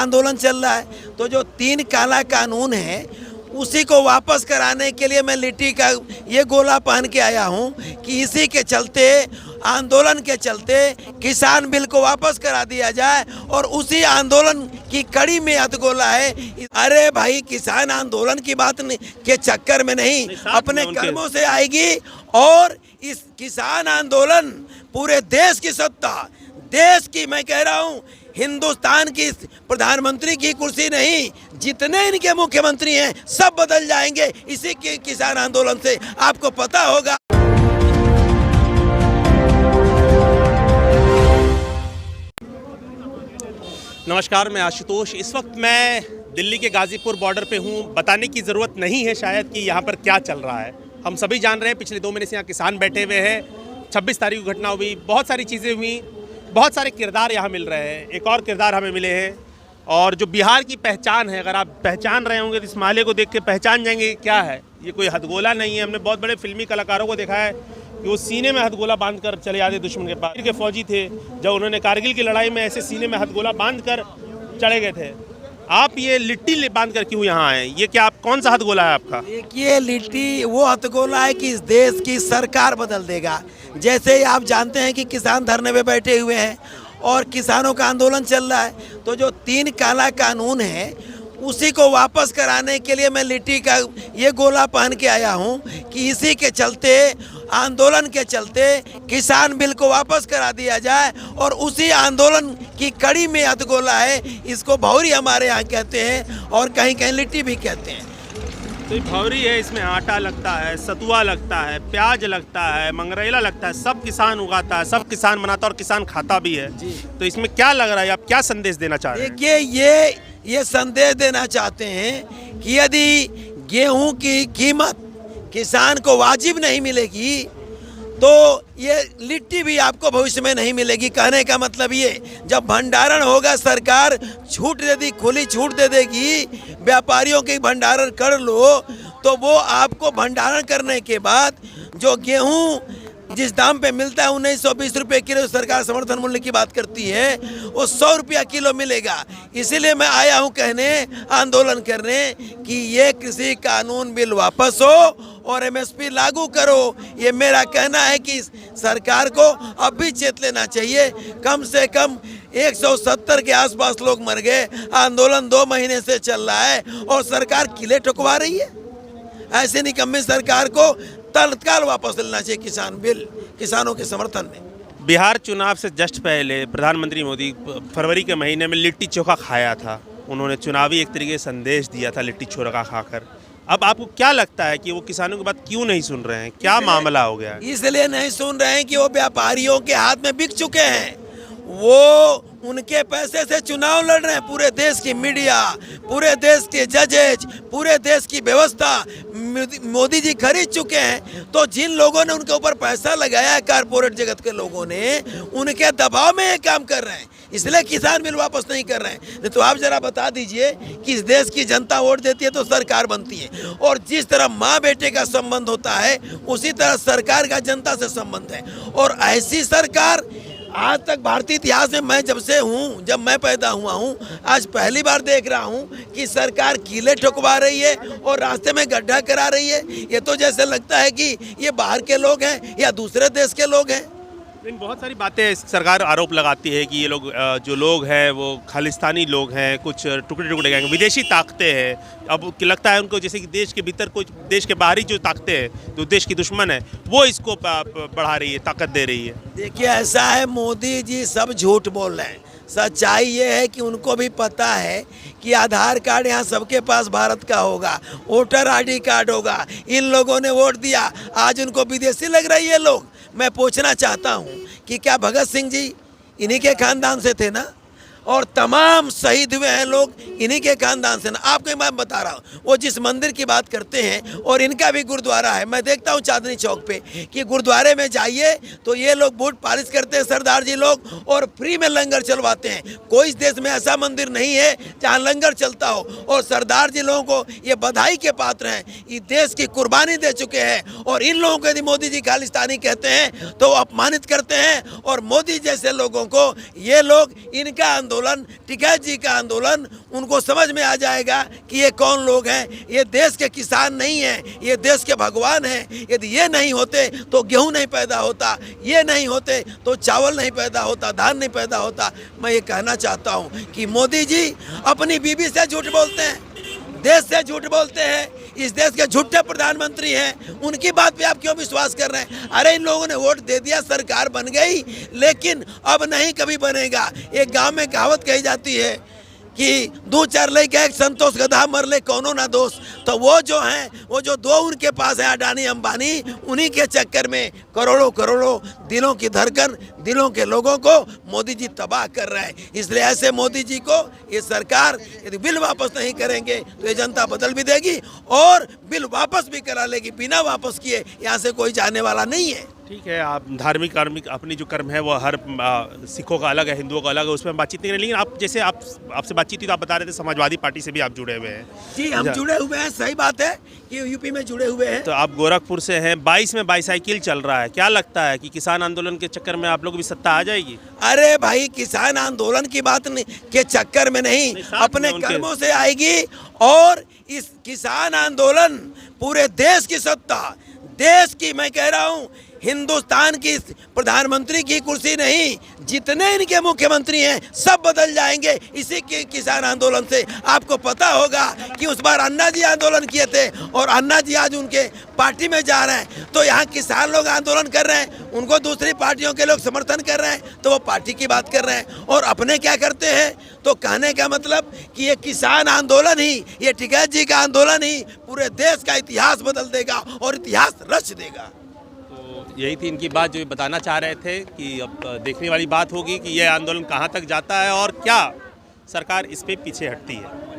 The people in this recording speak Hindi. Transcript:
आंदोलन चल रहा है। तो जो 3 काला कानून है उसी को वापस कराने के लिए मैं लिट्टी का ये गोला पहन के आया हूँ कि इसी के चलते, आंदोलन के चलते किसान बिल को वापस करा दिया जाए और उसी आंदोलन की कड़ी में हथगोला है। अरे भाई, किसान आंदोलन की बात के चक्कर में नहीं, अपने कर्मों से आएगी। और इस किसान आंदोलन पूरे देश की सत्ता, देश की, मैं कह रहा हूँ हिंदुस्तान की प्रधानमंत्री की कुर्सी नहीं, जितने इनके मुख्यमंत्री हैं सब बदल जाएंगे इसी के किसान आंदोलन से, आपको पता होगा। नमस्कार, मैं आशुतोष। इस वक्त मैं दिल्ली के गाजीपुर बॉर्डर पे हूँ। बताने की ज़रूरत नहीं है शायद कि यहाँ पर क्या चल रहा है। हम सभी जान रहे हैं, पिछले 2 महीने से यहाँ किसान बैठे हुए हैं। 26 तारीख को घटना हुई, बहुत सारी चीज़ें हुई, बहुत सारे किरदार यहाँ मिल रहे हैं। एक और किरदार हमें मिले हैं, और जो बिहार की पहचान है, अगर आप पहचान रहे होंगे तो इस माले को देख के पहचान जाएंगे क्या है। ये कोई हथगोला नहीं है। हमने बहुत बड़े फिल्मी कलाकारों को देखा है कि वो सीने में हथगोला बांध कर चले जाते दुश्मन के पास। के फौजी थे, जब उन्होंने कारगिल की लड़ाई में ऐसे सीने में हथगोला बांध कर चले गए थे। आप ये लिट्टी बांध कर क्यों यहाँ आए? ये क्या, आप कौन सा हथगोला है आपका? देखिए, लिट्टी वो हथगोला है कि इस देश की सरकार बदल देगा। जैसे ही आप जानते हैं कि किसान धरने पे बैठे हुए हैं और किसानों का आंदोलन चल रहा है, तो जो 3 काला कानून है उसी को वापस कराने के लिए मैं लिट्टी का ये गोला पहन के आया हूँ कि इसी के चलते, आंदोलन के चलते किसान बिल को वापस करा दिया जाए और उसी आंदोलन की कड़ी में हथगोला है। इसको भौरी हमारे यहाँ कहते हैं और कहीं कहीं लिट्टी भी कहते हैं। तो भौरी है, इसमें आटा लगता है, सतुआ लगता है, प्याज लगता है, मंगरेला लगता है, सब किसान उगाता है, सब किसान बनाता है और किसान खाता भी है। तो इसमें क्या लग रहा है, आप क्या संदेश देना चाह रहे हैं? देखिए, ये संदेश देना चाहते हैं कि यदि गेहूं की कीमत किसान को वाजिब नहीं मिलेगी तो ये लिट्टी भी आपको भविष्य में नहीं मिलेगी। कहने का मतलब ये, जब भंडारण होगा, सरकार छूट दे दी, खुली छूट दे देगी, व्यापारियों के भंडारण कर लो, तो वो आपको भंडारण करने के बाद जो गेहूं जिस दाम पे मिलता है 1920 रुपये किलो, सरकार समर्थन मूल्य की बात करती है, वो 100 रुपया किलो मिलेगा। इसीलिए मैं आया हूँ कहने, आंदोलन करने कि ये कृषि कानून बिल वापस हो और एमएसपी लागू करो। ये मेरा कहना है कि सरकार को अब भी चेत लेना चाहिए। कम से कम 170 के आसपास लोग मर गए। आंदोलन 2 महीने से चल रहा है और सरकार किले ठुकवा रही है। ऐसे निकम्मी सरकार को तत्काल वापस लेना चाहिए किसान बिल, किसानों के समर्थन में। बिहार चुनाव से जस्ट पहले प्रधानमंत्री मोदी फरवरी के महीने में लिट्टी चोखा खाया था। उन्होंने चुनावी एक तरीके से संदेश दिया था लिट्टी चोखा खाकर। अब आपको क्या लगता है कि वो किसानों की बात क्यों नहीं सुन रहे हैं? क्या मामला हो गया है? इसलिए नहीं सुन रहे हैं कि वो व्यापारियों के हाथ में बिक चुके हैं। वो उनके पैसे से चुनाव लड़ रहे हैं। पूरे देश की मीडिया, पूरे देश के जजेज, पूरे देश की व्यवस्था मोदी जी खरीद चुके हैं। तो जिन लोगों ने उनके ऊपर पैसा लगाया है, कारपोरेट जगत के लोगों ने, उनके दबाव में ये काम कर रहे हैं। इसलिए किसान बिल वापस नहीं कर रहे हैं। तो आप जरा बता दीजिए कि इस देश की जनता वोट देती है तो सरकार बनती है, और जिस तरह माँ बेटे का संबंध होता है उसी तरह सरकार का जनता से संबंध है। और ऐसी सरकार आज तक भारतीय इतिहास में, जब मैं पैदा हुआ हूँ, आज पहली बार देख रहा हूँ कि सरकार किले ठुकवा रही है और रास्ते में गड्ढा करा रही है। ये तो जैसे लगता है कि ये बाहर के लोग हैं या दूसरे देश के लोग हैं। लेकिन बहुत सारी बातें सरकार आरोप लगाती है कि ये लोग, जो लोग हैं वो खालिस्तानी लोग हैं, कुछ टुकड़े टुकड़े गैंग, विदेशी ताकतें हैं। अब लगता है उनको जैसे कि देश के भीतर कुछ, देश के बाहरी जो ताकतें हैं, जो देश की दुश्मन है, वो इसको बढ़ा रही है, ताकत दे रही है। देखिए, ऐसा है, मोदी जी सब झूठ बोल रहे हैं। सच्चाई ये है कि उनको भी पता है कि आधार कार्ड यहाँ सबके पास भारत का होगा, वोटर ID कार्ड होगा। इन लोगों ने वोट दिया, आज उनको विदेशी लग रही है लोग। मैं पूछना चाहता हूँ कि क्या भगत सिंह जी इन्हीं के खानदान से थे ना? और तमाम शहीद हुए हैं लोग इन्हीं के खानदान से ना। आपको मैं बता रहा हूँ, वो जिस मंदिर की बात करते हैं, और इनका भी गुरुद्वारा है। मैं देखता हूँ चांदनी चौक पे कि गुरुद्वारे में जाइए तो ये लोग बूट पालिश करते हैं, सरदार जी लोग, और फ्री में लंगर चलवाते हैं। कोई इस देश में ऐसा मंदिर नहीं है जहाँ लंगर चलता हो। और सरदार जी लोगों को ये बधाई के पात्र हैं, ये देश की कुर्बानी दे चुके हैं। और इन लोगों को यदि मोदी जी खालिस्तानी कहते हैं तो वो अपमानित करते हैं। और मोदी जैसे लोगों को ये लोग, इनका आंदोलन, टिकैत जी का आंदोलन, उनको समझ में आ जाएगा कि ये कौन लोग हैं। ये देश के किसान नहीं हैं, ये देश के भगवान हैं। यदि ये नहीं होते तो गेहूं नहीं पैदा होता, ये नहीं होते तो चावल नहीं पैदा होता, धान नहीं पैदा होता। मैं ये कहना चाहता हूँ कि मोदी जी अपनी बीबी से झूठ बोलते हैं, देश से झूठ बोलते हैं, इस देश के झूठे प्रधानमंत्री हैं, उनकी बात पे आप क्यों विश्वास कर रहे हैं? अरे इन लोगों ने वोट दे दिया, सरकार बन गई, लेकिन अब नहीं कभी बनेगा। एक गांव में कहावत कही जाती है कि दो चार लेके एक संतोष गधा मर ले कोनो ना दोष। तो वो जो हैं, वो जो दो उनके पास है अडानी अंबानी, उन्हीं के चक्कर में करोड़ों करोड़ों दिलों की धड़कन, दिलों के लोगों को मोदी जी तबाह कर रहे हैं। इसलिए ऐसे मोदी जी को ये सरकार यदि बिल वापस नहीं करेंगे तो ये जनता बदल भी देगी और बिल वापस भी करा लेगी। बिना वापस किए यहाँ से कोई जाने वाला नहीं है। ठीक है, आप धार्मिक कार्मिक अपनी जो कर्म है वो हर सिखों का अलग है, हिंदुओं का अलग है, उसमें बातचीत नहीं करें। लेकिन आप जैसे आपसे बातचीत हुई तो आप बता रहे थे समाजवादी पार्टी से भी आप जुड़े हुए हैं। जी, हम जुड़े हुए हैं, सही बात है कि यूपी में जुड़े हुए हैं। तो आप गोरखपुर से हैं, 22 में बाईसाइकिल चल रहा है, क्या लगता है कि किसान आंदोलन के चक्कर में आप लोग भी सत्ता आ जाएगी? अरे भाई, किसान आंदोलन की बात नहीं के चक्कर में नहीं, अपने कर्मों से आएगी। और इस किसान आंदोलन पूरे देश की सत्ता, देश की, मैं कह रहा हूँ हिंदुस्तान की प्रधानमंत्री की कुर्सी नहीं, जितने इनके मुख्यमंत्री हैं सब बदल जाएंगे इसी के किसान आंदोलन से। आपको पता होगा कि उस बार अन्ना जी आंदोलन किए थे और अन्ना जी आज उनके पार्टी में जा रहे हैं। तो यहाँ किसान लोग आंदोलन कर रहे हैं, उनको दूसरी पार्टियों के लोग समर्थन कर रहे हैं, तो वो पार्टी की बात कर रहे हैं। और अपने क्या करते हैं? तो कहने का मतलब कि ये किसान आंदोलन ही, ये टिकैत जी का आंदोलन ही पूरे देश का इतिहास बदल देगा और इतिहास रच देगा। यही थी इनकी बात जो ये बताना चाह रहे थे कि अब देखने वाली बात होगी कि यह आंदोलन कहाँ तक जाता है और क्या सरकार इस पे पीछे हटती है।